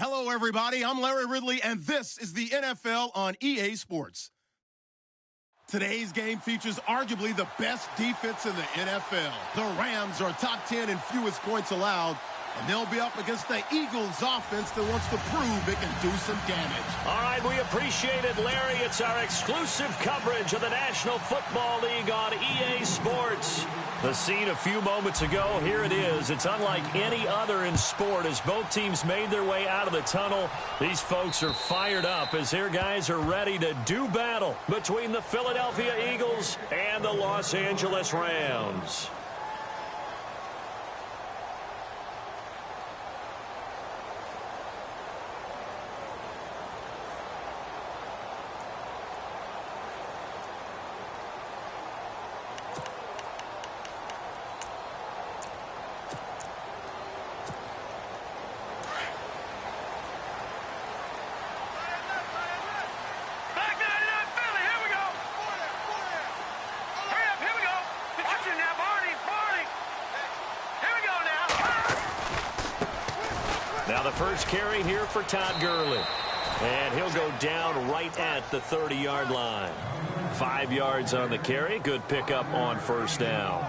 Hello, everybody. I'm Larry Ridley, and this is the NFL on EA Sports. Today's game features arguably the best defense in the NFL. The Rams are top 10 in fewest points allowed, and they'll be up against the Eagles offense that wants to prove it can do some damage. All right, we appreciate it, Larry. It's our exclusive coverage of the National Football League on EA Sports. The scene a few moments ago, here it is. It's unlike any other in sport as both teams made their way out of the tunnel. These folks are fired up as their guys are ready to do battle between the Philadelphia Eagles and the Los Angeles Rams. Now the first carry here for Todd Gurley. And he'll go down right at the 30-yard line. 5 yards on the carry. Good pickup on first down.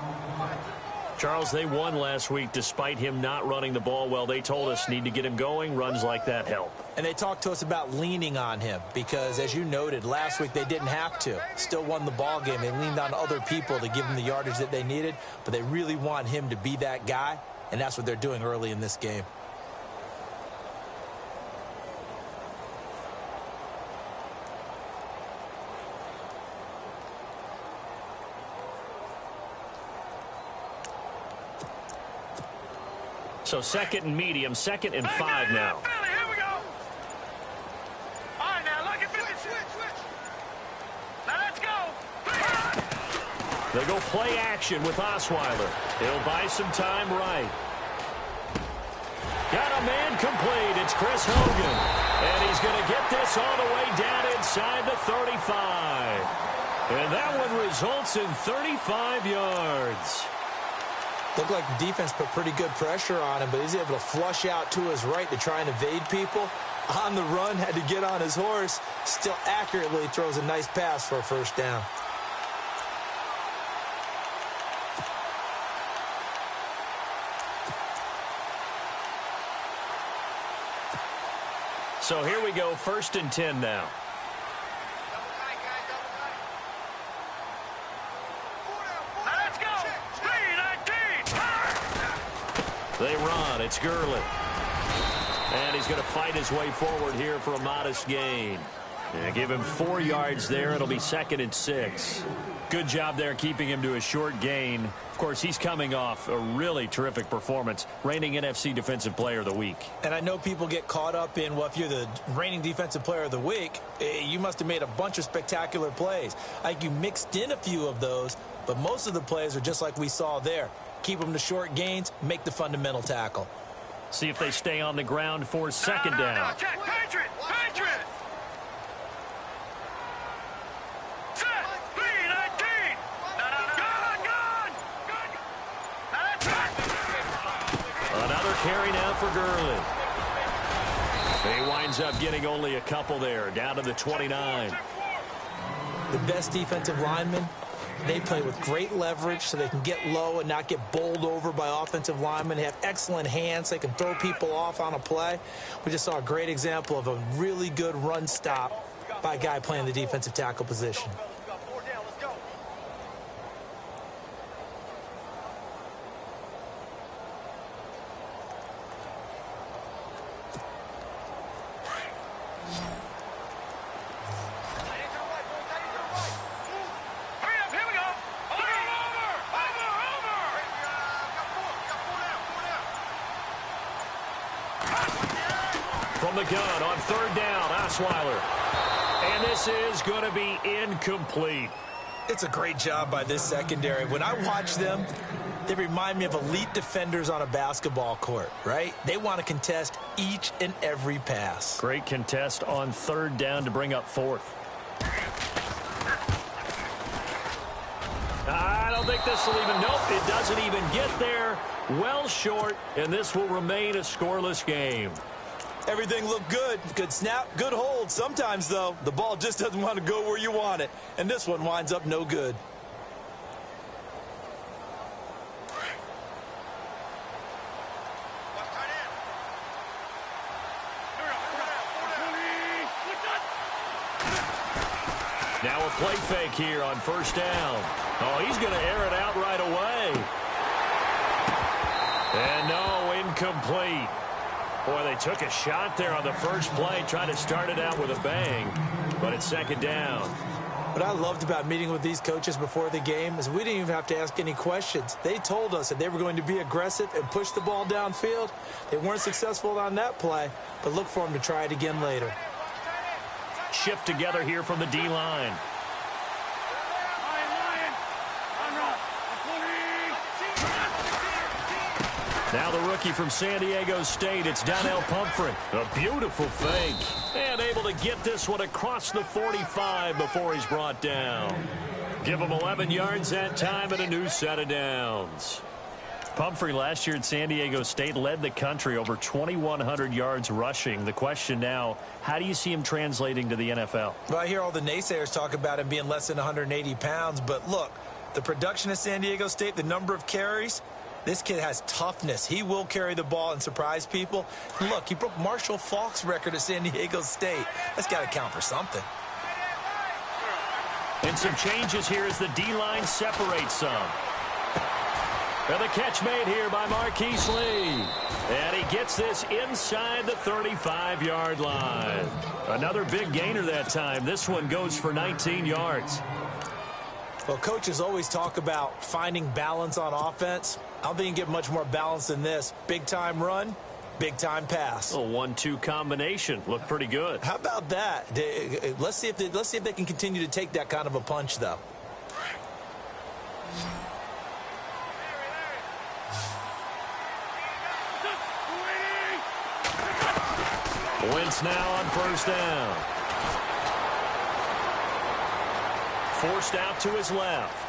Charles, they won last week despite him not running the ball well. They told us need to get him going. Runs like that help. And they talked to us about leaning on him because, as you noted, last week they didn't have to. Still won the ball game. They leaned on other people to give them the yardage that they needed, but they really want him to be that guy, and that's what they're doing early in this game. So second and medium, 2nd and 5 now. Here we go. All right, now look at 50. Switch. Now let's go. They go play action with Osweiler. He'll buy some time right. Got a man complete. It's Chris Hogan. And he's going to get this all the way down inside the 35. And that one results in 35 yards. Looked like the defense put pretty good pressure on him, but he's able to flush out to his right to try and evade people. On the run, had to get on his horse. Still accurately throws a nice pass for a first down. So here we go, 1st and 10 now. They run. It's Gurley. And he's going to fight his way forward here for a modest gain. And give him 4 yards there. It'll be 2nd and 6. Good job there keeping him to a short gain. Of course, he's coming off a really terrific performance. Reigning NFC Defensive Player of the Week. And I know people get caught up in, well, if you're the reigning Defensive Player of the Week, you must have made a bunch of spectacular plays. I think you mixed in a few of those, but most of the plays are just like we saw there. Keep them to short gains, make the fundamental tackle. See if they stay on the ground for 2nd down. Check. Patriot. Set. 3-19. Gone. Another carry now for Gurley. He winds up getting only a couple there, down to the 29. The best defensive linemen, they play with great leverage so they can get low and not get bowled over by offensive linemen. They have excellent hands. So they can throw people off on a play. We just saw a great example of a really good run stop by a guy playing the defensive tackle position. From the gun on 3rd down, Osweiler. And this is going to be incomplete. It's a great job by this secondary. When I watch them, they remind me of elite defenders on a basketball court, right? They want to contest each and every pass. Great contest on 3rd down to bring up 4th. I don't think this will even, nope, it doesn't even get there. Well short, and this will remain a scoreless game. Everything looked good. Good snap, good hold. Sometimes, though, the ball just doesn't want to go where you want it. And this one winds up no good. Now a play fake here on first down. Oh, he's going to air it out right away. And no, incomplete. Boy, they took a shot there on the first play, trying to start it out with a bang, but it's second down. What I loved about meeting with these coaches before the game is we didn't even have to ask any questions. They told us that they were going to be aggressive and push the ball downfield. They weren't successful on that play, but look for them to try it again later. Shift together here from the D-line. Now the rookie from San Diego State, it's Donnell Pumphrey. A beautiful fake. And able to get this one across the 45 before he's brought down. Give him 11 yards that time and a new set of downs. Pumphrey last year at San Diego State led the country over 2,100 yards rushing. The question now, how do you see him translating to the NFL? Well, I hear all the naysayers talk about him being less than 180 pounds, but look, the production at San Diego State, the number of carries, this kid has toughness. He will carry the ball and surprise people. And look, he broke Marshall Faulk's record at San Diego State. That's got to count for something. And some changes here as the D-line separates some. And the catch made here by Marquise Lee. And he gets this inside the 35-yard line. Another big gainer that time. This one goes for 19 yards. Well, coaches always talk about finding balance on offense. I don't think you can get much more balance than this. Big-time run, big-time pass. A 1-2 combination. Looked pretty good. How about that? Let's see if they can continue to take that kind of a punch, though. Wentz now on first down. Forced out to his left.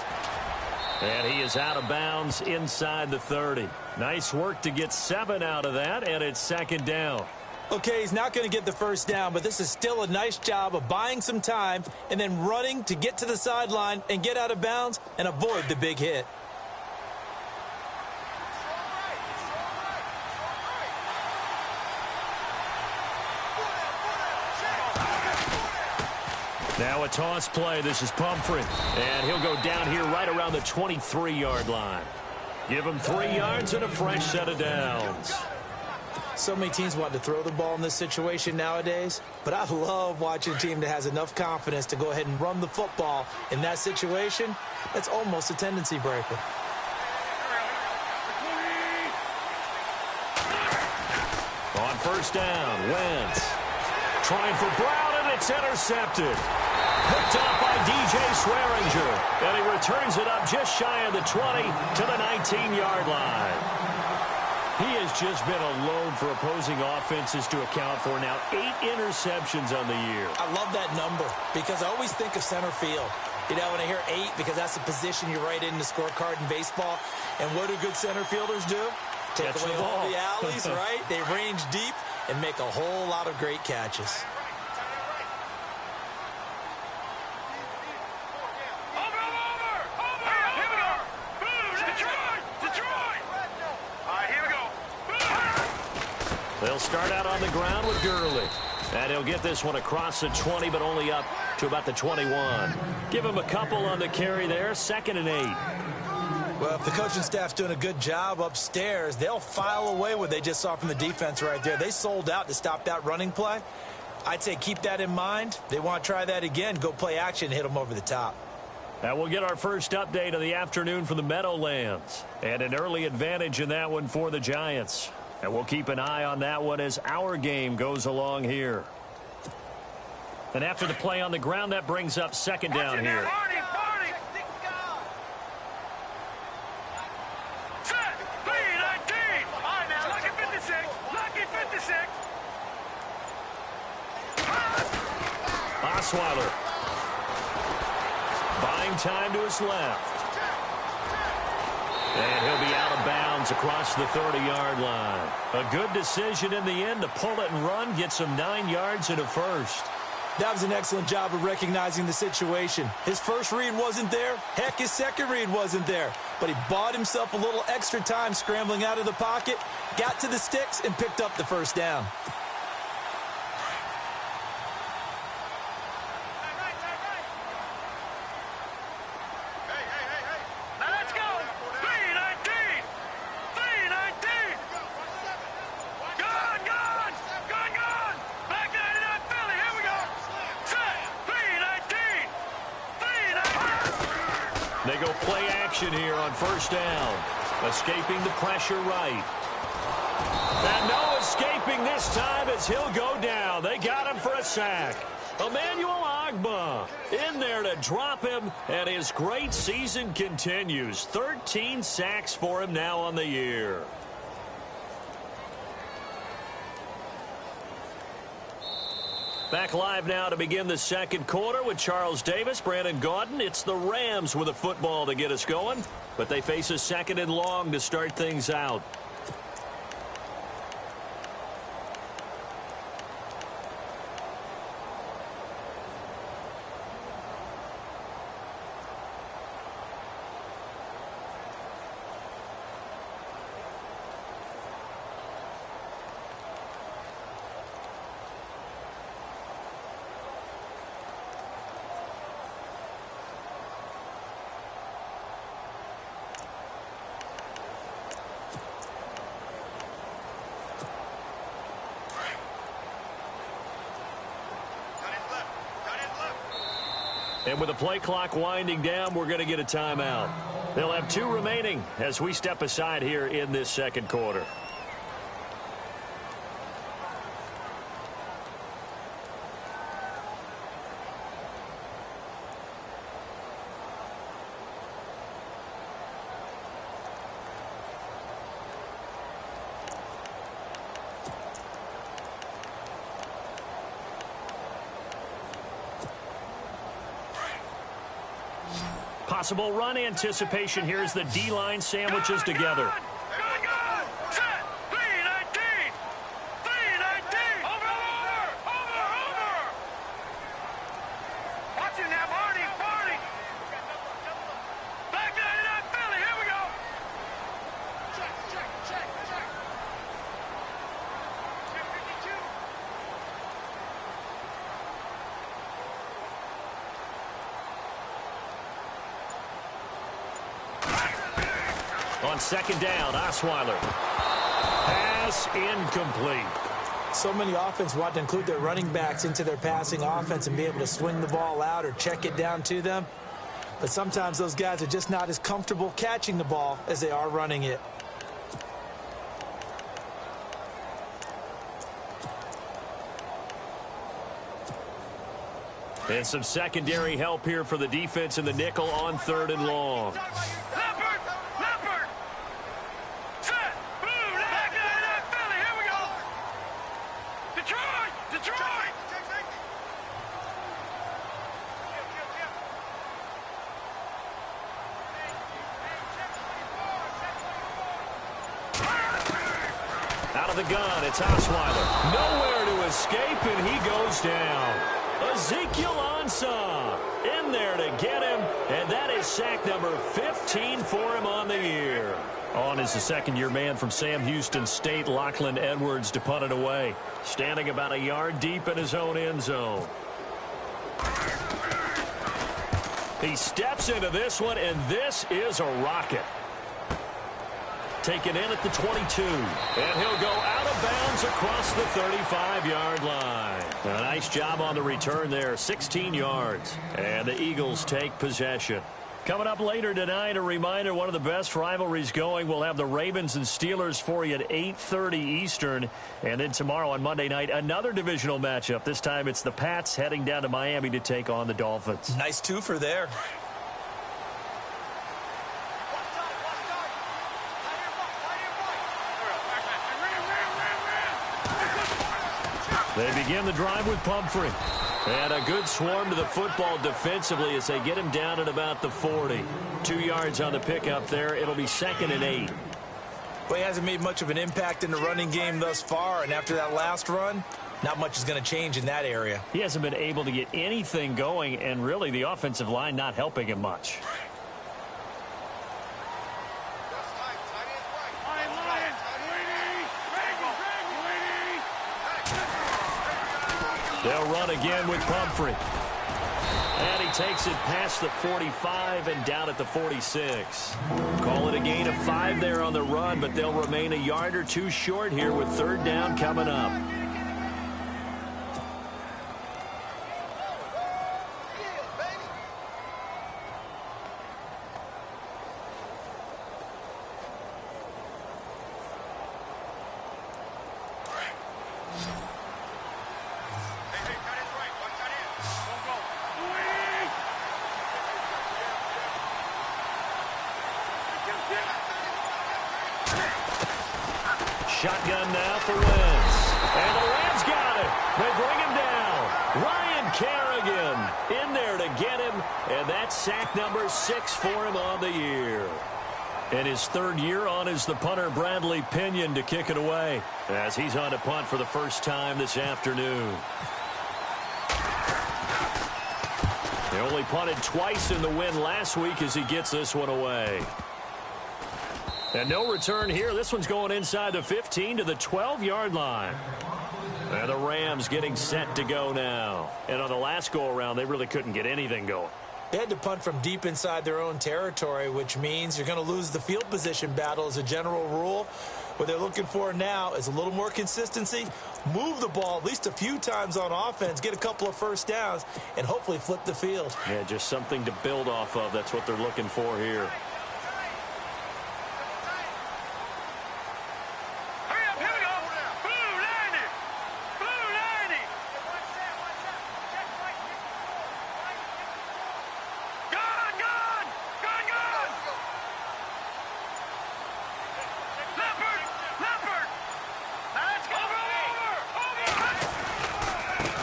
And he is out of bounds inside the 30. Nice work to get 7 out of that, and it's second down. Okay, he's not going to get the first down, but this is still a nice job of buying some time and then running to get to the sideline and get out of bounds and avoid the big hit. Now a toss play. This is Pumphrey. And he'll go down here right around the 23-yard line. Give him 3 yards and a fresh set of downs. So many teams want to throw the ball in this situation nowadays, but I love watching a team that has enough confidence to go ahead and run the football in that situation. That's almost a tendency breaker. On first down, Wentz trying for Brown, and it's intercepted. Picked off by DJ Swearinger, and he returns it up just shy of the 20 to the 19-yard line. He has just been a load for opposing offenses to account for now. 8 interceptions on the year. I love that number because I always think of center field. You know, when I hear 8, because that's the position you write in the scorecard in baseball. And what do good center fielders do? Take away all the alleys, right? They range deep and make a whole lot of great catches. They'll start out on the ground with Gurley. And he'll get this one across the 20, but only up to about the 21. Give him a couple on the carry there, 2nd and 8. Well, if the coaching staff's doing a good job upstairs, they'll file away what they just saw from the defense right there. They sold out to stop that running play. I'd say keep that in mind. They want to try that again, go play action, and hit them over the top. And we'll get our first update of the afternoon from the Meadowlands. And an early advantage in that one for the Giants. And we'll keep an eye on that one as our game goes along here. And after the play on the ground, that brings up second down here. Osweiler. Buying time to his left. And he'll be out of bounds bounds across the 30-yard line. A good decision in the end to pull it and run, get some 9 yards and a first. That was an excellent job of recognizing the situation. His first read wasn't there. Heck, his second read wasn't there. But he bought himself a little extra time scrambling out of the pocket, got to the sticks, and picked up the first down. They go play action here on first down. Escaping the pressure right. And no escaping this time as he'll go down. They got him for a sack. Emmanuel Ogbah in there to drop him, and his great season continues. 13 sacks for him now on the year. Back live now to begin the second quarter with Charles Davis, Brandon Gaudin. It's the Rams with a football to get us going, but they face a second and long to start things out. And with the play clock winding down, we're going to get a timeout. They'll have 2 remaining as we step aside here in this second quarter. Possible run anticipation here as the D-line sandwiches together. On second down, Osweiler. Pass incomplete. So many offenses want to include their running backs into their passing offense and be able to swing the ball out or check it down to them. But sometimes those guys are just not as comfortable catching the ball as they are running it. And some secondary help here for the defense in the nickel on third and long. Out of the gun, it's Osweiler. Nowhere to escape, and he goes down. Ezekiel Ansah in there to get him, and that is sack number 15 for him on the year. On is the second-year man from Sam Houston State, Lachlan Edwards, to punt it away. Standing about a yard deep in his own end zone. He steps into this one, and this is a rocket. Taken in at the 22. And he'll go out of bounds across the 35-yard line. A nice job on the return there, 16 yards. And the Eagles take possession. Coming up later tonight, a reminder, one of the best rivalries going. We'll have the Ravens and Steelers for you at 8:30 Eastern. And then tomorrow on Monday night, another divisional matchup. This time it's the Pats heading down to Miami to take on the Dolphins. Nice twofer there. They begin the drive with Pumphrey. And a good swarm to the football defensively as they get him down at about the 40. 2 yards on the pickup there. It'll be 2nd and 8. Well, he hasn't made much of an impact in the running game thus far, and after that last run, not much is going to change in that area. He hasn't been able to get anything going, and really the offensive line not helping him much. They'll run again with Pumphrey. And he takes it past the 45 and down at the 46. Call it a gain of 5 there on the run, but they'll remain a yard or two short here with third down coming up. Shotgun now for Wentz. And the Rams got it. They bring him down. Ryan Kerrigan in there to get him. And that's sack number 6 for him on the year. And his third year on is the punter Bradley Pinion to kick it away as he's on to punt for the first time this afternoon. They only punted twice in the win last week as he gets this one away. And no return here. This one's going inside the 15 to the 12-yard line. And the Rams getting set to go now. And on the last go-around, they really couldn't get anything going. They had to punt from deep inside their own territory, which means you're going to lose the field position battle as a general rule. What they're looking for now is a little more consistency, move the ball at least a few times on offense, get a couple of first downs, and hopefully flip the field. Yeah, just something to build off of. That's what they're looking for here.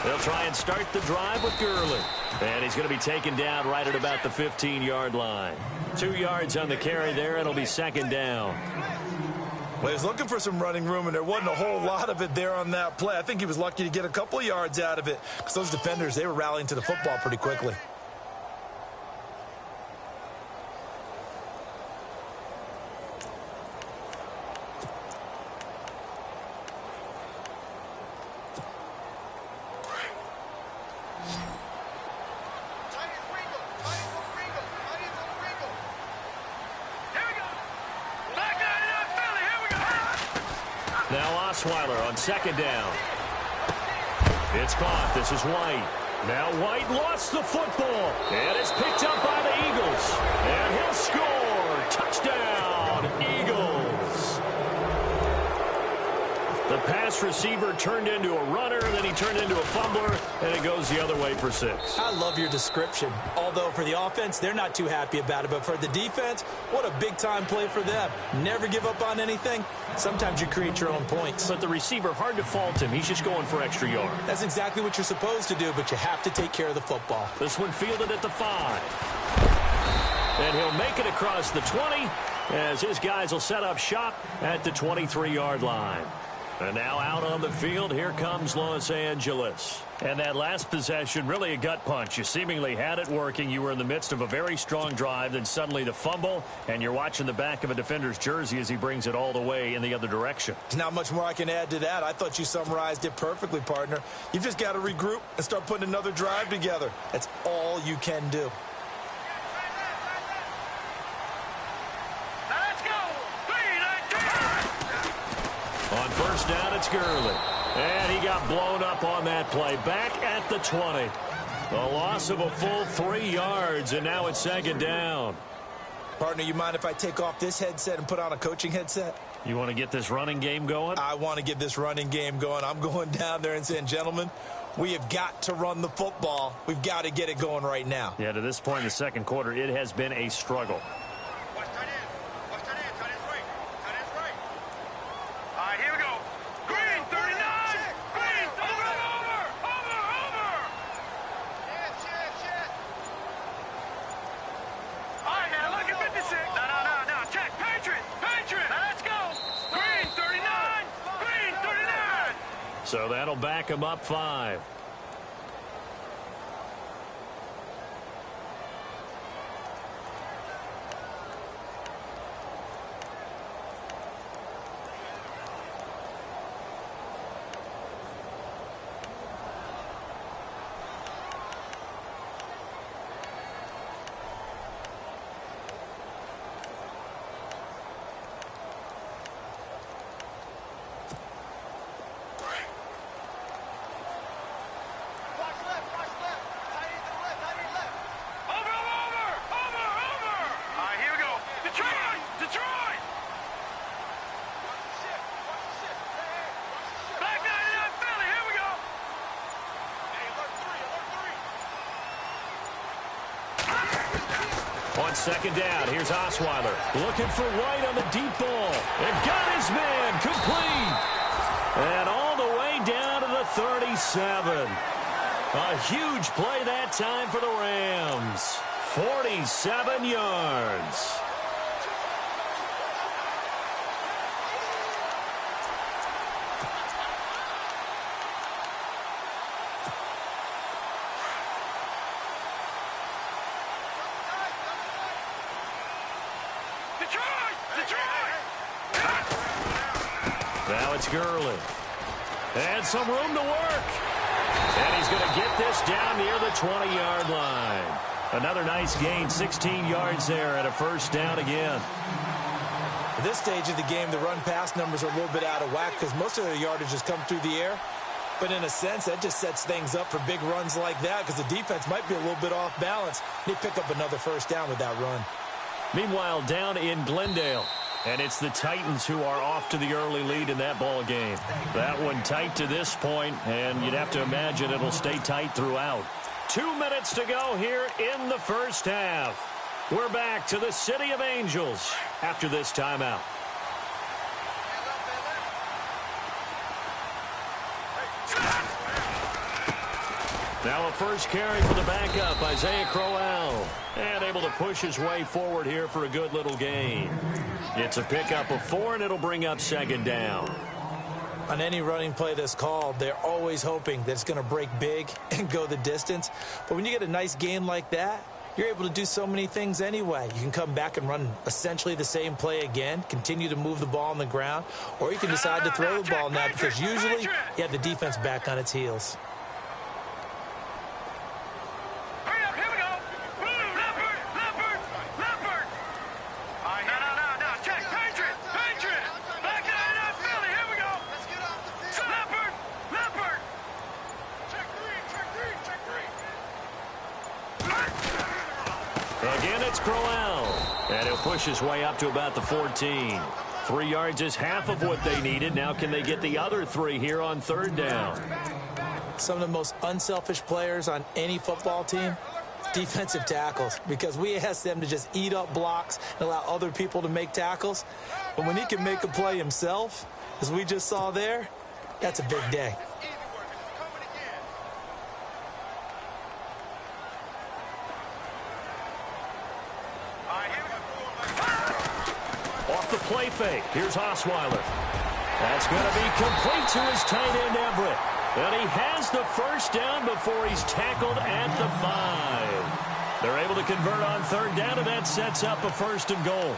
They'll try and start the drive with Gurley. And he's going to be taken down right at about the 15-yard line. 2 yards on the carry there. It'll be second down. Well, he was looking for some running room, and there wasn't a whole lot of it there on that play. I think he was lucky to get a couple of yards out of it because those defenders, they were rallying to the football pretty quickly. Now Osweiler on second down. It's caught. This is White. Now White lost the football. And it's picked up by the Eagles. And he'll score. Touchdown, Eagles. The pass receiver turned into a runner, then he turned into a fumbler, and it goes the other way for 6. I love your description. Although for the offense, they're not too happy about it. But for the defense, what a big-time play for them. Never give up on anything. Sometimes you create your own points. But the receiver, hard to fault him. He's just going for extra yard. That's exactly what you're supposed to do, but you have to take care of the football. This one fielded at the 5. And he'll make it across the 20 as his guys will set up shop at the 23-yard line. And now out on the field, here comes Los Angeles. And that last possession, really a gut punch. You seemingly had it working. You were in the midst of a very strong drive, then suddenly the fumble, and you're watching the back of a defender's jersey as he brings it all the way in the other direction. There's not much more I can add to that. I thought you summarized it perfectly, partner. You've just got to regroup and start putting another drive together. That's all you can do. On first down, it's Gurley. And he got blown up on that play. Back at the 20. The loss of a full 3 yards, and now it's second down. Partner, you mind if I take off this headset and put on a coaching headset? You want to get this running game going? I want to get this running game going. I'm going down there and saying, gentlemen, we have got to run the football. We've got to get it going right now. Yeah, to this point in the second quarter, it has been a struggle. So that'll back them up 5. On second down, here's Osweiler looking for White on the deep ball. And got his man complete. And all the way down to the 37. A huge play that time for the Rams. 47 yards. Now it's Gurley. And some room to work. And he's going to get this down near the 20-yard line. Another nice gain, 16 yards there, and a first down again. At this stage of the game, the run-pass numbers are a little bit out of whack because most of their yardage has come through the air. But in a sense, that just sets things up for big runs like that because the defense might be a little bit off balance. They pick up another first down with that run. Meanwhile, down in Glendale. And it's the Titans who are off to the early lead in that ball game. That one tight to this point, and you'd have to imagine it'll stay tight throughout. 2 minutes to go here in the first half. We're back to the City of Angels after this timeout. Now a first carry for the backup, Isaiah Crowell. And able to push his way forward here for a good little gain. It's a pickup of 4, and it'll bring up second down. On any running play that's called, they're always hoping that it's going to break big and go the distance. But when you get a nice gain like that, you're able to do so many things anyway. You can come back and run essentially the same play again, continue to move the ball on the ground, or you can decide to throw the ball now because usually you have the defense back on its heels. Again, it's Crowell. And he'll push his way up to about the 14. 3 yards is half of what they needed. Now can they get the other 3 here on third down? Some of the most unselfish players on any football team, defensive tackles, because we ask them to just eat up blocks and allow other people to make tackles. But when he can make a play himself, as we just saw there, that's a big day. Off the play fake. Here's Osweiler. That's going to be complete to his tight end, Everett. And he has the first down before he's tackled at the 5. They're able to convert on third down, and that sets up a 1st and goal.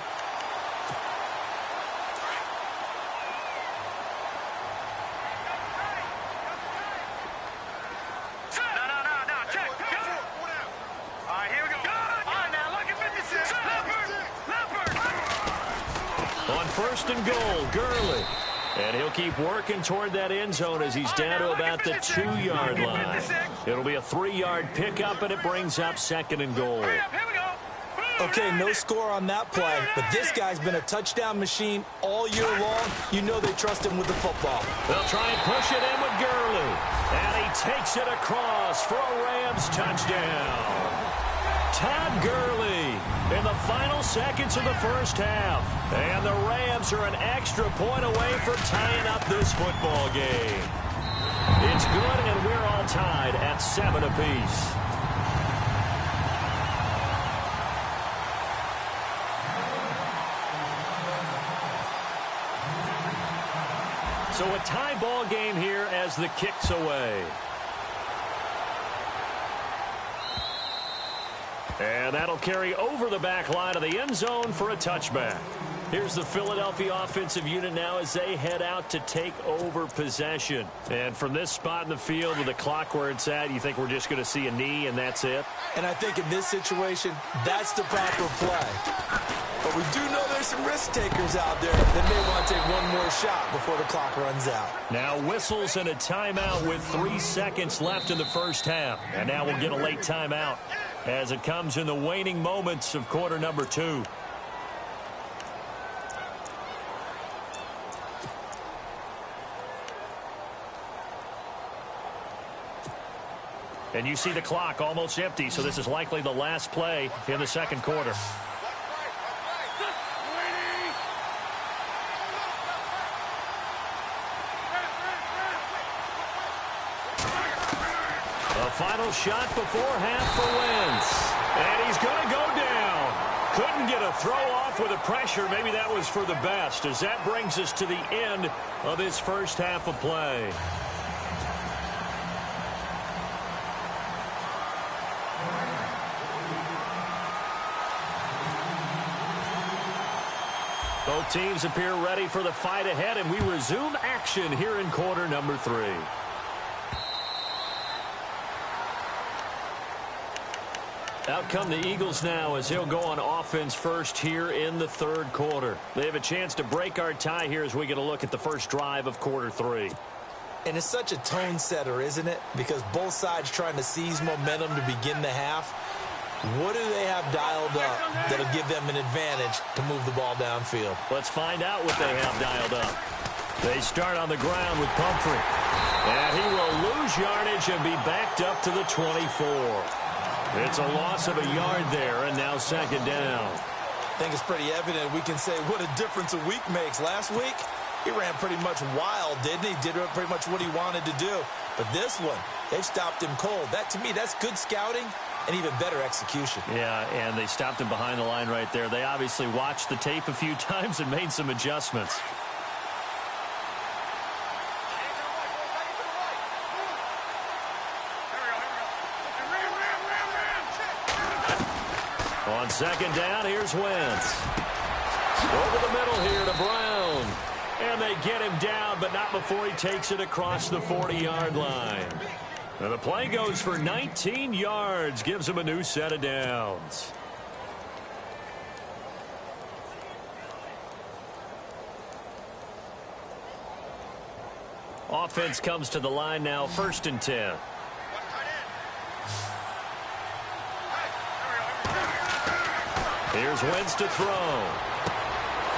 On 1st and goal, Gurley. And he'll keep working toward that end zone as he's down to about the 2-yard line. It'll be a 3-yard pickup, and it brings up 2nd and goal. Okay, no score on that play, but this guy's been a touchdown machine all year long. You know they trust him with the football. They'll try and push it in with Gurley. And he takes it across for a Rams touchdown. Todd Gurley in the final seconds of the first half. And the Rams are an extra point away from tying up this football game. It's good, and we're all tied at 7 apiece. So a tie ball game here as the kick's away. And that'll carry over the back line of the end zone for a touchback. Here's the Philadelphia offensive unit now as they head out to take over possession. And from this spot in the field with the clock where it's at, you think we're just going to see a knee and that's it? And I think in this situation, that's the proper play. But we do know there's some risk takers out there that may want to take one more shot before the clock runs out. Now whistles and a timeout with 3 seconds left in the first half. And now we'll get a late timeout as it comes in the waning moments of quarter number 2. And you see the clock almost empty, so this is likely the last play in the second quarter. A final shot before half for Wentz. And he's going to go down. Couldn't get a throw off with the pressure. Maybe that was for the best, as that brings us to the end of his first half of play. Both teams appear ready for the fight ahead, and we resume action here in quarter number 3. Out come the Eagles now as they'll go on offense first here in the third quarter. They have a chance to break our tie here as we get a look at the first drive of quarter 3. And it's such a tone setter, isn't it? Because both sides trying to seize momentum to begin the half. What do they have dialed up that'll give them an advantage to move the ball downfield? Let's find out what they have dialed up. They start on the ground with Pumphrey. And he will lose yardage and be backed up to the 24. It's a loss of a yard there, and now second down. I think it's pretty evident. We can say what a difference a week makes. Last week, he ran pretty much wild, didn't he? Did pretty much what he wanted to do. But this one, they've stopped him cold. That, to me, that's good scouting and even better execution. Yeah, and they stopped him behind the line right there. They obviously watched the tape a few times and made some adjustments. On second down, here's Wentz. Over the middle here to Brown. And they get him down, but not before he takes it across the 40-yard line. And the play goes for 19 yards, gives him a new set of downs. Offense comes to the line now, 1st and 10. Here's Wentz to throw.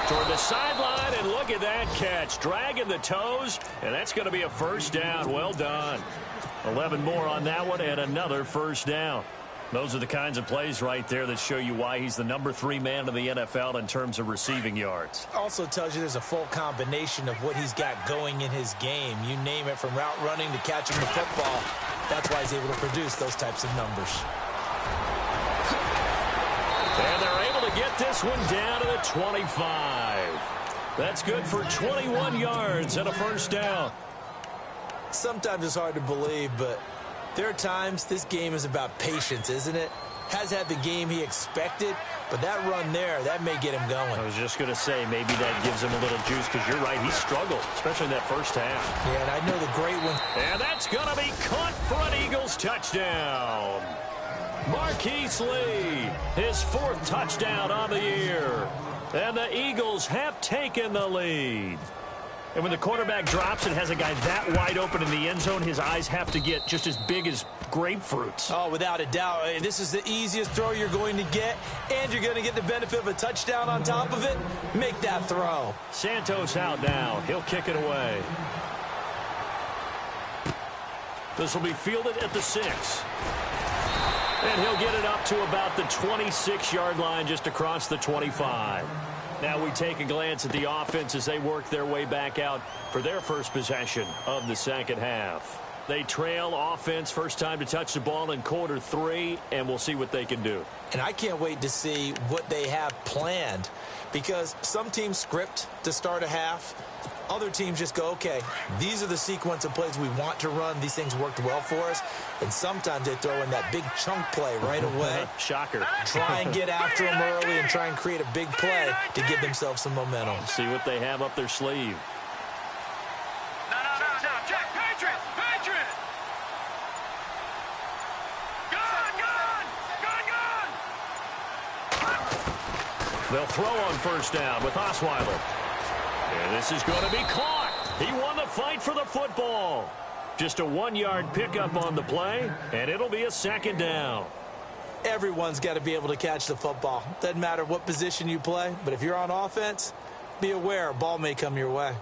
Toward the sideline, and look at that catch. Dragging the toes, and that's going to be a first down. Well done. 11 more on that one, and another first down. Those are the kinds of plays right there that show you why he's the number 3 man in the NFL in terms of receiving yards. Also tells you there's a full combination of what he's got going in his game. You name it, from route running to catching the football. That's why he's able to produce those types of numbers. And they're able to get this one down to the 25. That's good for 21 yards and a first down. Sometimes it's hard to believe, but there are times this game is about patience, isn't it? Has had the game he expected, but that run there, that may get him going. I was just going to say, maybe that gives him a little juice, because you're right, he struggled, especially in that first half. Yeah, and I know the great one. And that's going to be caught for an Eagles touchdown. Marquise Lee, his 4th touchdown on the year. And the Eagles have taken the lead. And when the quarterback drops and has a guy that wide open in the end zone, his eyes have to get just as big as grapefruits. Oh, without a doubt. This is the easiest throw you're going to get, and you're going to get the benefit of a touchdown on top of it. Make that throw. Santos out now. He'll kick it away. This will be fielded at the 6. And he'll get it up to about the 26-yard line, just across the 25. Now we take a glance at the offense as they work their way back out for their first possession of the second half. They trail offense, first time to touch the ball in quarter 3, and we'll see what they can do. And I can't wait to see what they have planned, because some teams script to start a half. Other teams just go, okay, these are the sequence of plays we want to run. These things worked well for us. And sometimes they throw in that big chunk play right away. Shocker. Try and get after them early and try and create a big play to give themselves some momentum. See what they have up their sleeve. No. Check. Patriot. Gun. They'll throw on first down with Osweiler. And this is going to be caught. He won the fight for the football. Just a 1-yard pickup on the play, and it'll be a second down. Everyone's got to be able to catch the football. Doesn't matter what position you play, but if you're on offense, be aware a ball may come your way.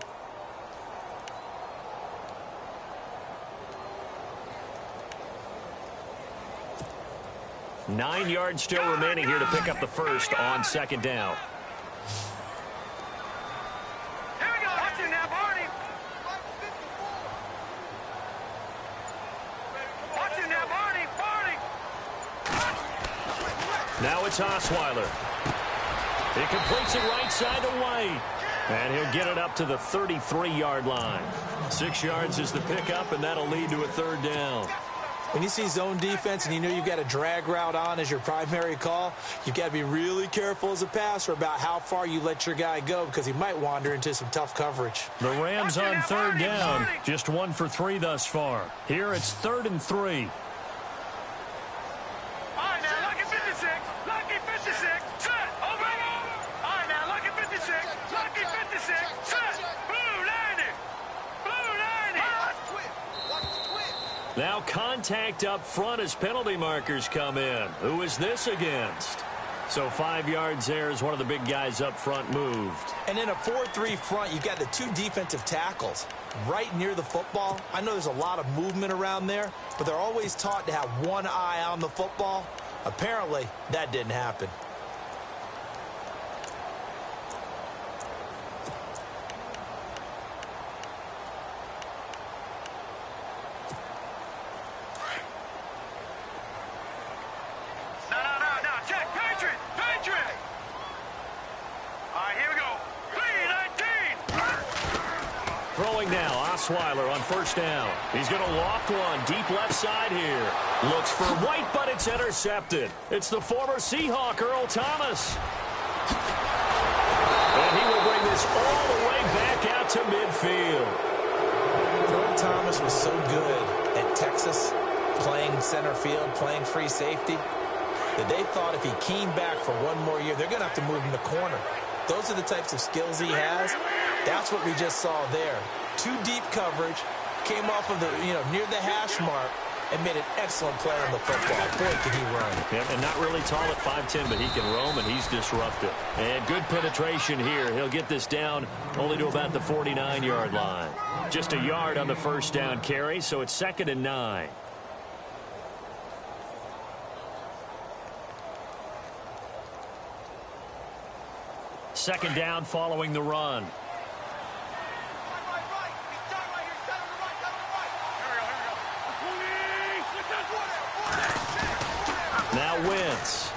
Nine yards still remaining here to pick up the first on second down. Now it's Osweiler. He completes it right side to White. And he'll get it up to the 33-yard line. 6 yards is the pickup, and that'll lead to a third down. When you see zone defense and you know you've got a drag route on as your primary call, you've got to be really careful as a passer about how far you let your guy go because he might wander into some tough coverage. The Rams on third down. Just 1 for 3 thus far. Here it's 3rd and 3. Now contact up front as penalty markers come in. Who is this against? So 5 yards there as one of the big guys up front moved. And in a 4-3 front, you've got the 2 defensive tackles right near the football. I know there's a lot of movement around there, but they're always taught to have one eye on the football. Apparently, that didn't happen. Throwing now, Osweiler on first down. He's going to loft one deep left side here. Looks for White, but it's intercepted. It's the former Seahawk, Earl Thomas. And he will bring this all the way back out to midfield. Earl Thomas was so good at Texas, playing center field, playing free safety, that they thought if he came back for one more year, they're going to have to move him to corner. Those are the types of skills he has. That's what we just saw there. 2 deep coverage, came off of the, near the hash mark, and made an excellent play on the football. Boy, can he run. Yep, and not really tall at 5'10", but he can roam, and he's disruptive. And good penetration here. He'll get this down only to about the 49-yard line. Just a yard on the first down carry, so it's 2nd and 9. Second down following the run. Now Wentz.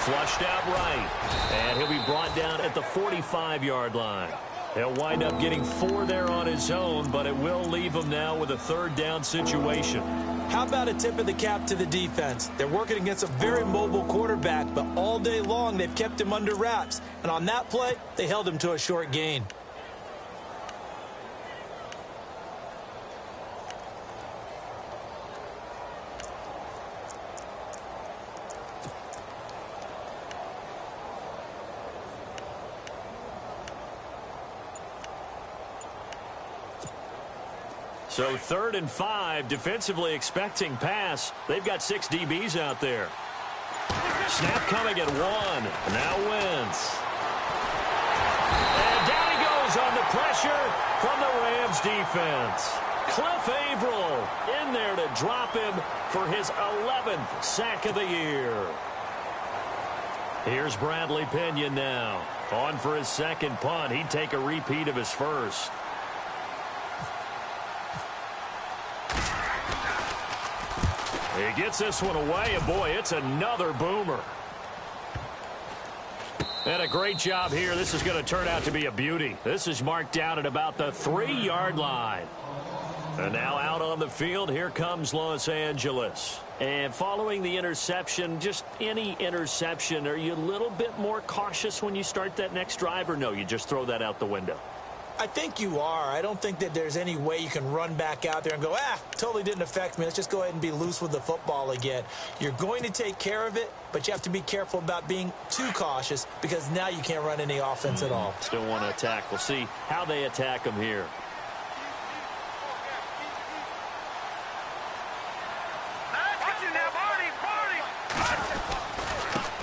Flushed out right. And he'll be brought down at the 45-yard line. He'll wind up getting 4 there on his own, but it will leave him now with a third down situation. How about a tip of the cap to the defense? They're working against a very mobile quarterback, but all day long they've kept him under wraps. And on that play, they held him to a short gain. So 3rd and 5, defensively expecting pass. They've got 6 DBs out there. Snap coming at 1. Now Wentz. And down he goes on the pressure from the Rams defense. Cliff Averill in there to drop him for his 11th sack of the year. Here's Bradley Pinion now. On for his second punt. He'd take a repeat of his first. He gets this one away, and boy, it's another boomer. And a great job here. This is going to turn out to be a beauty. This is marked down at about the 3-yard line. And now out on the field, here comes Los Angeles. And following the interception, just any interception, are you a little bit more cautious when you start that next drive, or no, you just throw that out the window? I think you are. I don't think that there's any way you can run back out there and go, totally didn't affect me. Let's just go ahead and be loose with the football again. You're going to take care of it, but you have to be careful about being too cautious because now you can't run any offense at all. Still want to attack. We'll see how they attack them here.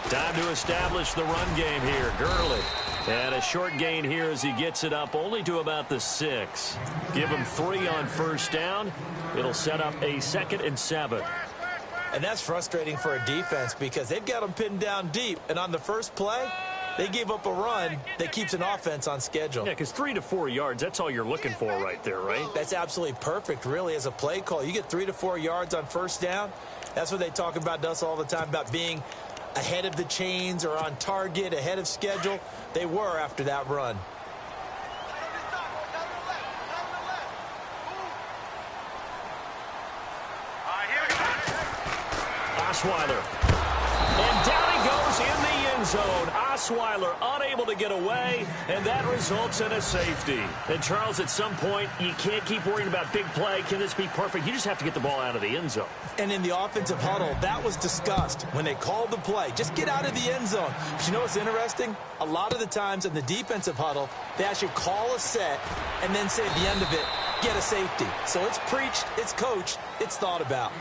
Time to establish the run game here. Gurley. And a short gain here as he gets it up only to about the 6. Give him 3 on first down. It'll set up a 2nd and 7. And that's frustrating for a defense because they've got them pinned down deep. And on the first play, they gave up a run that keeps an offense on schedule. Yeah, because 3 to 4 yards, that's all you're looking for right there, right? That's absolutely perfect, really, as a play call. You get 3 to 4 yards on first down. That's what they talk about us all the time, about being ahead of the chains or on target, ahead of schedule. They were after that run. Osweiler. And down he goes in the end zone. Osweiler unable to get away, and that results in a safety. And, Charles, at some point, you can't keep worrying about big play. Can this be perfect? You just have to get the ball out of the end zone. And in the offensive huddle, that was discussed when they called the play. Just get out of the end zone. But you know what's interesting? A lot of the times in the defensive huddle, they actually call a set and then say at the end of it, get a safety. So it's preached, it's coached, it's thought about.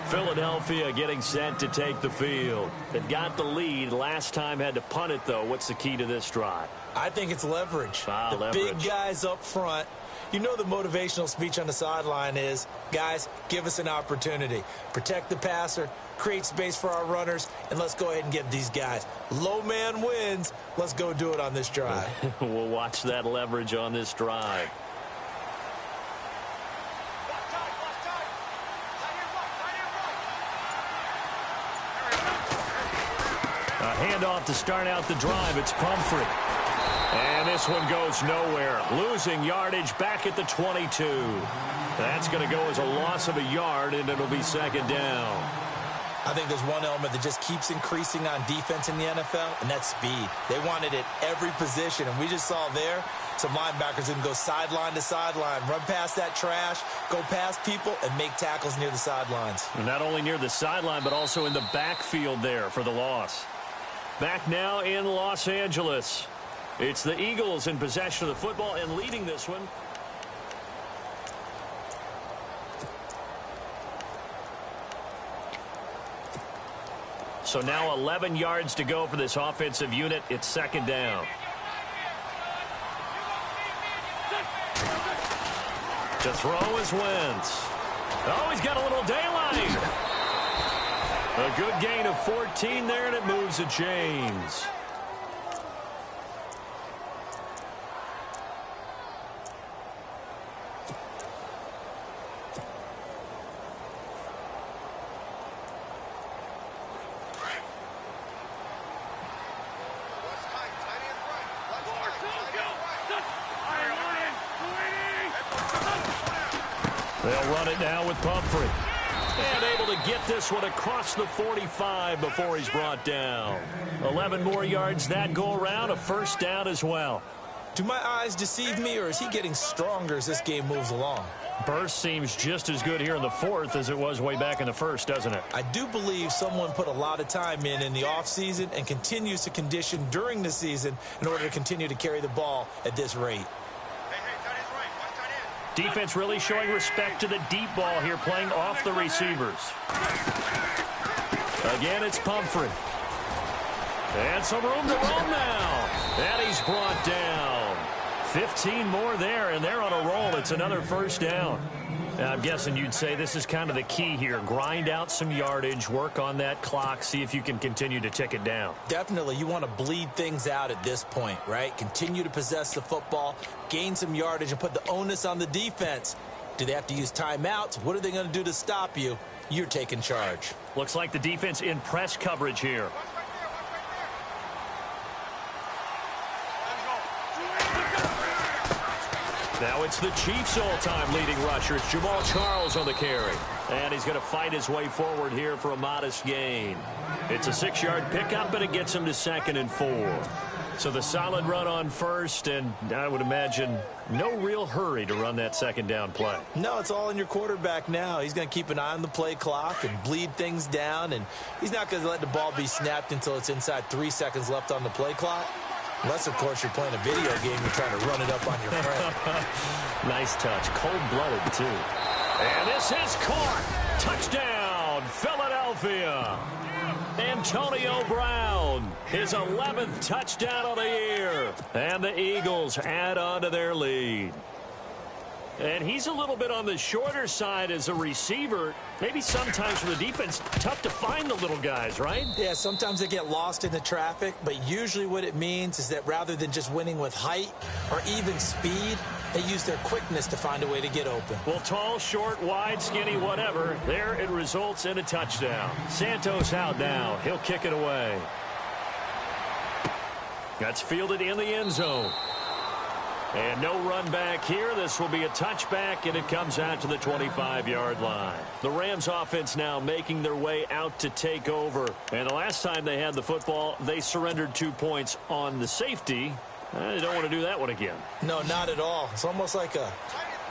Philadelphia getting set to take the field. They've got the lead. Last time had to punt it, though. What's the key to this drive? I think it's leverage. Leverage. Big guys up front. You know the motivational speech on the sideline is, guys, give us an opportunity. Protect the passer, create space for our runners, and let's go ahead and get these guys. Low man wins. Let's go do it on this drive. We'll watch that leverage on this drive. A handoff to start out the drive. It's Pumphrey. And this one goes nowhere. Losing yardage back at the 22. That's going to go as a loss of a yard, and it'll be 2nd down. I think there's one element that just keeps increasing on defense in the NFL, and that's speed. They want it at every position, and we just saw there some linebackers who can go sideline to sideline, run past that trash, go past people, and make tackles near the sidelines. And not only near the sideline, but also in the backfield there for the loss. Back now in Los Angeles. It's the Eagles in possession of the football and leading this one. So now 11 yards to go for this offensive unit. It's 2nd down. To throw is Wentz. Oh, he's got a little daylight. A good gain of 14 there, and it moves the chains. They'll run it now with Pumphrey. And able to get this one across the 45 before he's brought down. 11 more yards that go around, a 1st down as well. Do my eyes deceive me, or is he getting stronger as this game moves along? Burst seems just as good here in the 4th as it was way back in the 1st, doesn't it? I do believe someone put a lot of time in the offseason and continues to condition during the season in order to continue to carry the ball at this rate. Defense really showing respect to the deep ball here, playing off the receivers. Again, it's Pumphrey. And some room to run now. And he's brought down. 15 more there, and they're on a roll. It's another 1st down. Now, I'm guessing you'd say this is kind of the key here. Grind out some yardage, work on that clock, see if you can continue to tick it down. Definitely. You want to bleed things out at this point, right? Continue to possess the football, gain some yardage, and put the onus on the defense. Do they have to use timeouts? What are they going to do to stop you? You're taking charge. Looks like the defense in press coverage here. Now it's the Chiefs' all-time leading rusher. It's Jamal Charles on the carry. And he's going to fight his way forward here for a modest gain. It's a 6-yard pickup, and it gets him to 2nd and 4. So the solid run on first, and I would imagine no real hurry to run that 2nd down play. No, it's all in your quarterback now. He's going to keep an eye on the play clock and bleed things down, and he's not going to let the ball be snapped until it's inside 3 seconds left on the play clock. Unless, of course, you're playing a video game, you're trying to run it up on your friend. Nice touch. Cold-blooded, too. And this is caught. Touchdown, Philadelphia. Antonio Brown, his 11th touchdown of the year. And the Eagles add on to their lead. And he's a little bit on the shorter side as a receiver. Maybe sometimes for the defense, tough to find the little guys, right? Yeah, sometimes they get lost in the traffic, but usually what it means is that rather than just winning with height or even speed, they use their quickness to find a way to get open. Well, tall, short, wide, skinny, whatever, there it results in a touchdown. Santos out now. He'll kick it away. That's fielded in the end zone. And no run back here. This will be a touchback, and it comes out to the 25-yard line. The Rams offense now making their way out to take over. And the last time they had the football, they surrendered 2 points on the safety. They don't want to do that one again. No, not at all. It's almost like a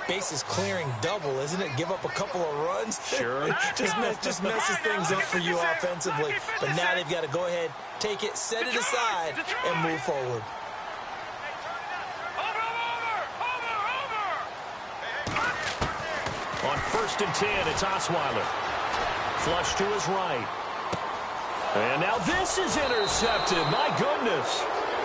bases clearing double, isn't it? Give up a couple of runs. Sure. just messes things up for you offensively. But now they've got to go ahead, take it, set it aside, and move forward. On 1st and 10, it's Osweiler. Flush to his right. And now this is intercepted. My goodness.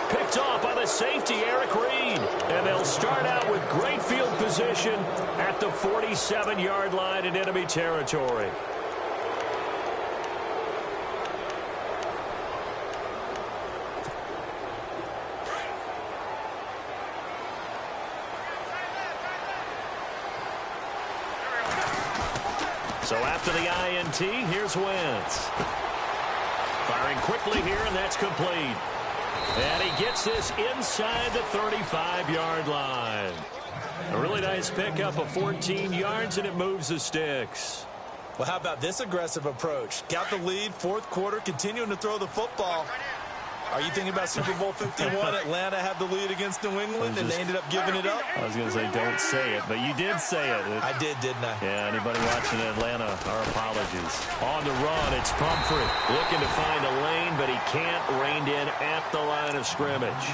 Picked off by the safety, Eric Reed. And they'll start out with great field position at the 47-yard line in enemy territory. So after the INT, here's Wentz. Firing quickly here, and that's complete. And he gets this inside the 35-yard line. A really nice pickup of 14 yards, and it moves the sticks. Well, how about this aggressive approach? Got the lead, 4th quarter, continuing to throw the football. Are you thinking about Super Bowl 51? Atlanta had the lead against New England, and they ended up giving it up? I was going to say don't say it, but you did say it. I did, didn't I? Yeah, anybody watching Atlanta, our apologies. On the run, it's Pumphrey looking to find a lane, but he can't, reined in at the line of scrimmage.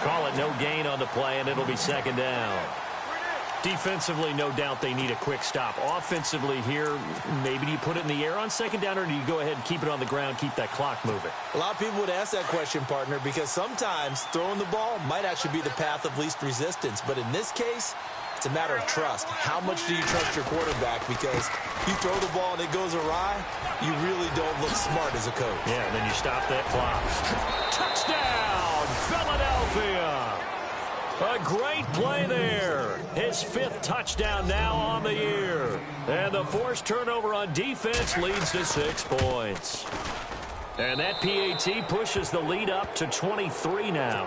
Call it no gain on the play, and it'll be 2nd down. Defensively, no doubt they need a quick stop. Offensively here, maybe do you put it in the air on 2nd down, or do you go ahead and keep it on the ground, keep that clock moving? A lot of people would ask that question, partner, because sometimes throwing the ball might actually be the path of least resistance. But in this case, it's a matter of trust. How much do you trust your quarterback? Because you throw the ball and it goes awry, you really don't look smart as a coach. Yeah, and then you stop that clock. Touchdown, Philadelphia! A great play there. His 5th touchdown now on the year. And the forced turnover on defense leads to 6 points. And that PAT pushes the lead up to 23 now.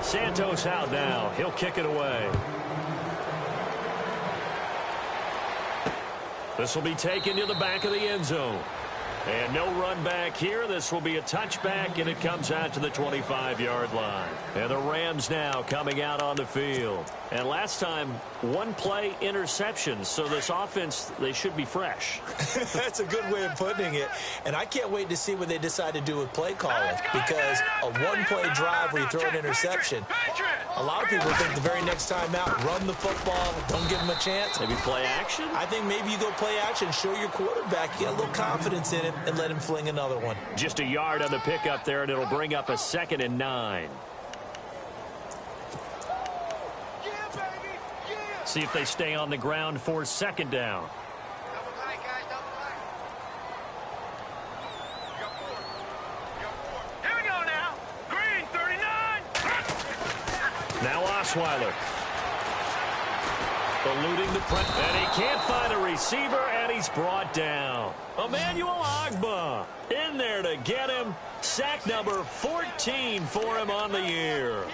Santos out now. He'll kick it away. This will be taken to the back of the end zone. And no run back here. This will be a touchback, and it comes out to the 25-yard line. And the Rams now coming out on the field. And last time, 1 play interception. So this offense, they should be fresh. That's a good way of putting it. And I can't wait to see what they decide to do with play calling. Because a 1-play drive where you throw an interception, a lot of people think the very next time out, run the football, don't give them a chance. Maybe play action? I think maybe you go play action, show your quarterback, get a little confidence in it, and let him fling another one. Just a yard on the pickup there, and it'll bring up a 2nd and 9. See if they stay on the ground for 2nd down. Here we go now. Green, 39. Now Osweiler. Eluding the press. And he can't find a receiver, and he's brought down. Emmanuel Ogbah in there to get him. Sack number 14 for him on the year.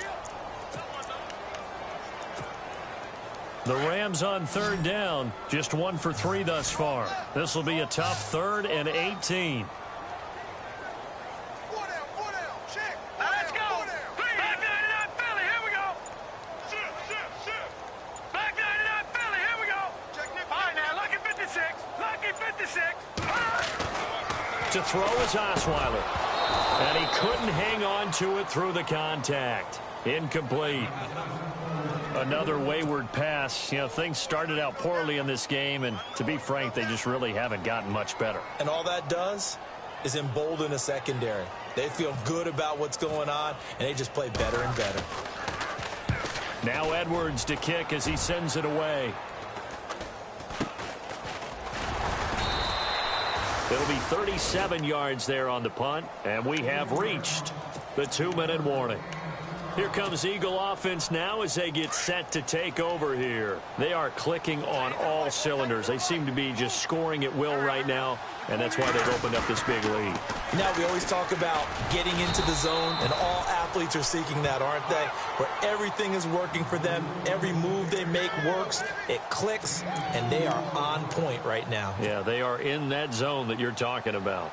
The Rams on third down, just 1 for 3 thus far. This will be a tough 3rd and 18. Let's go. Back 99 Philly, here we go. Back 99 Philly, here we go. All right, now, lucky 56. Lucky 56. To throw is Osweiler. And he couldn't hang on to it through the contact. Incomplete. Another wayward pass. You know, things started out poorly in this game, and to be frank, they just really haven't gotten much better. And all that does is embolden a secondary. They feel good about what's going on, and they just play better and better. Now Edwards to kick as he sends it away. It'll be 37 yards there on the punt, and we have reached the 2-minute warning. Here comes Eagle offense now as they get set to take over here. They are clicking on all cylinders. They seem to be just scoring at will right now, and that's why they've opened up this big lead. Now, we always talk about getting into the zone, and all athletes are seeking that, aren't they? Where everything is working for them. Every move they make works. It clicks, and they are on point right now. Yeah, they are in that zone that you're talking about.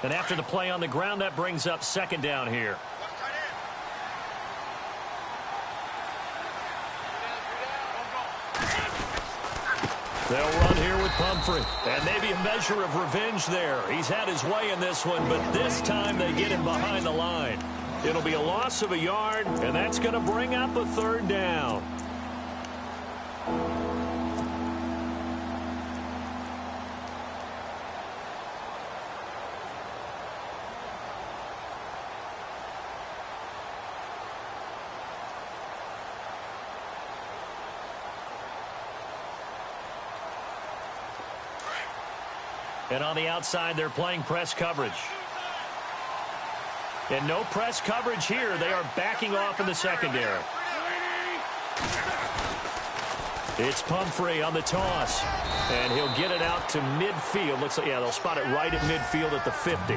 And after the play on the ground, that brings up 2nd down here. They'll run here with Pumphrey. And maybe a measure of revenge there. He's had his way in this one, but this time they get him behind the line. It'll be a loss of a yard, and that's going to bring up a 3rd down. And on the outside, they're playing press coverage. And no press coverage here. They are backing off in the secondary. It's Pumphrey on the toss. And he'll get it out to midfield. Looks like, yeah, they'll spot it right at midfield at the 50.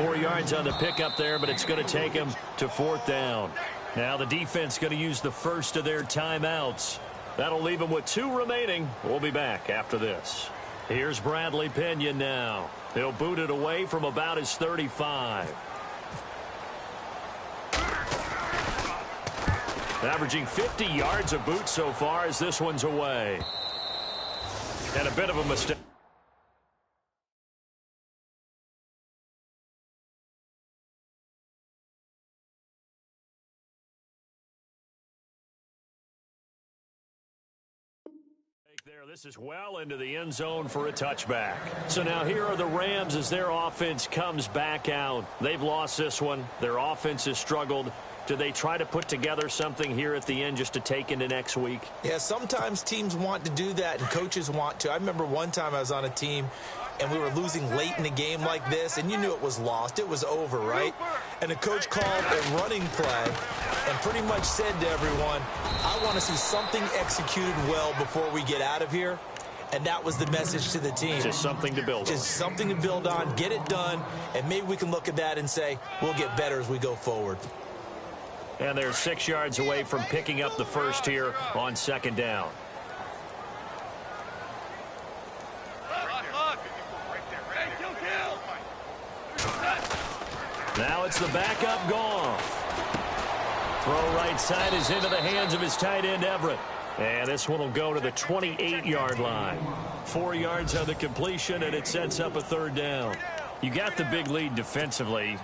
4 yards on the pickup there, but it's going to take him to 4th down. Now the defense going to use the first of their timeouts. That'll leave them with 2 remaining. We'll be back after this. Here's Bradley Pinion now. He'll boot it away from about his 35. Averaging 50 yards a boot so far as this one's away. And a bit of a mistake. There, this is well into the end zone for a touchback. So now here are the Rams as their offense comes back out. They've lost this one. Their offense has struggled. Do they try to put together something here at the end just to take into next week? Yeah, sometimes teams want to do that and coaches want to. I remember one time I was on a team and we were losing late in a game like this, and you knew it was lost. It was over, right? And the coach called a running play and pretty much said to everyone, I want to see something executed well before we get out of here. And that was the message to the team. Just something to build on. Just something to build on, get it done, and maybe we can look at that and say, we'll get better as we go forward. And they're 6 yards away from picking up the first here on 2nd down. Now it's the backup Goff. Throw right side is into the hands of his tight end Everett. And this one will go to the 28-yard line. 4 yards on the completion, and it sets up a 3rd down. You got the big lead defensively.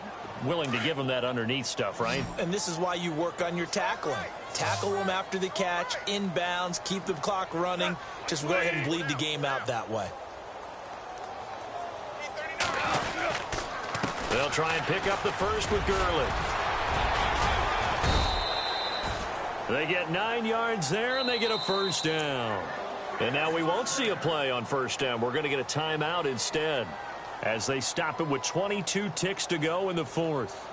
Willing to give them that underneath stuff, right? And this is why you work on your tackling. Tackle them after the catch, inbounds, keep the clock running. Just go ahead and bleed the game out that way. They'll try and pick up the first with Gurley. They get 9 yards there, and they get a 1st down. And now we won't see a play on 1st down. We're going to get a timeout instead. as they stop it with 22 ticks to go in the fourth.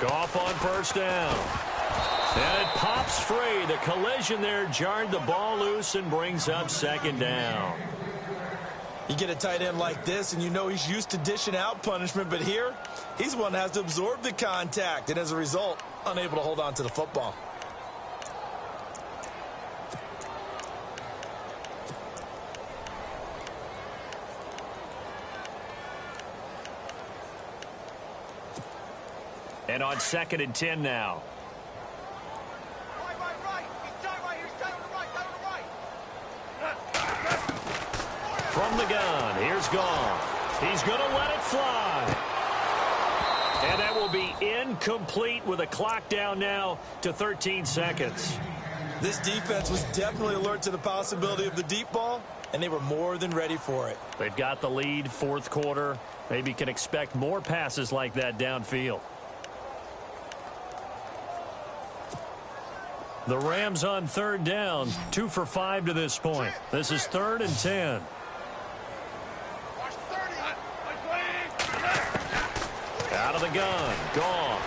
Goff on first down. And it pops free. The collision there jarred the ball loose and brings up second down. You get a tight end like this, and you know he's used to dishing out punishment, but here, he's one that has to absorb the contact, and as a result, unable to hold on to the football. And on 2nd and 10 now. Right. He's tight right here. He's tight on the right. From the gun, here's Goff. He's going to let it fly. And that will be incomplete with a clock down now to 13 seconds. This defense was definitely alert to the possibility of the deep ball, and they were more than ready for it. They've got the lead, fourth quarter. Maybe can expect more passes like that downfield. The Rams on third down, 2 for 5 to this point. This is 3rd and 10. Out of the gun, Goff.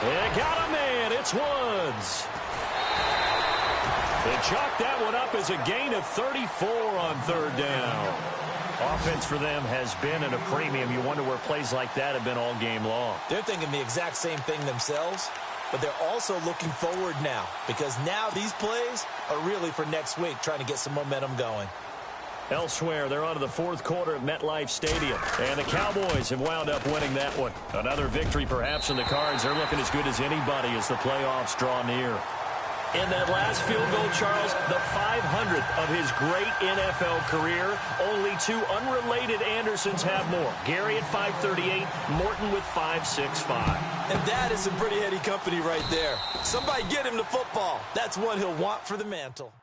They got a man, it's Woods. They chalk that one up as a gain of 34 on third down. Offense for them has been at a premium. You wonder where plays like that have been all game long. They're thinking the exact same thing themselves. But they're also looking forward now, because now these plays are really for next week, trying to get some momentum going. Elsewhere, they're on to the fourth quarter at MetLife Stadium. And the Cowboys have wound up winning that one. Another victory perhaps in the cards. They're looking as good as anybody as the playoffs draw near. In that last field goal, Charles, the 500th of his great NFL career. Only 2 unrelated Andersons have more. Gary at 538, Morton with 565. And that is some pretty heady company right there. Somebody get him the football. That's what he'll want for the mantle.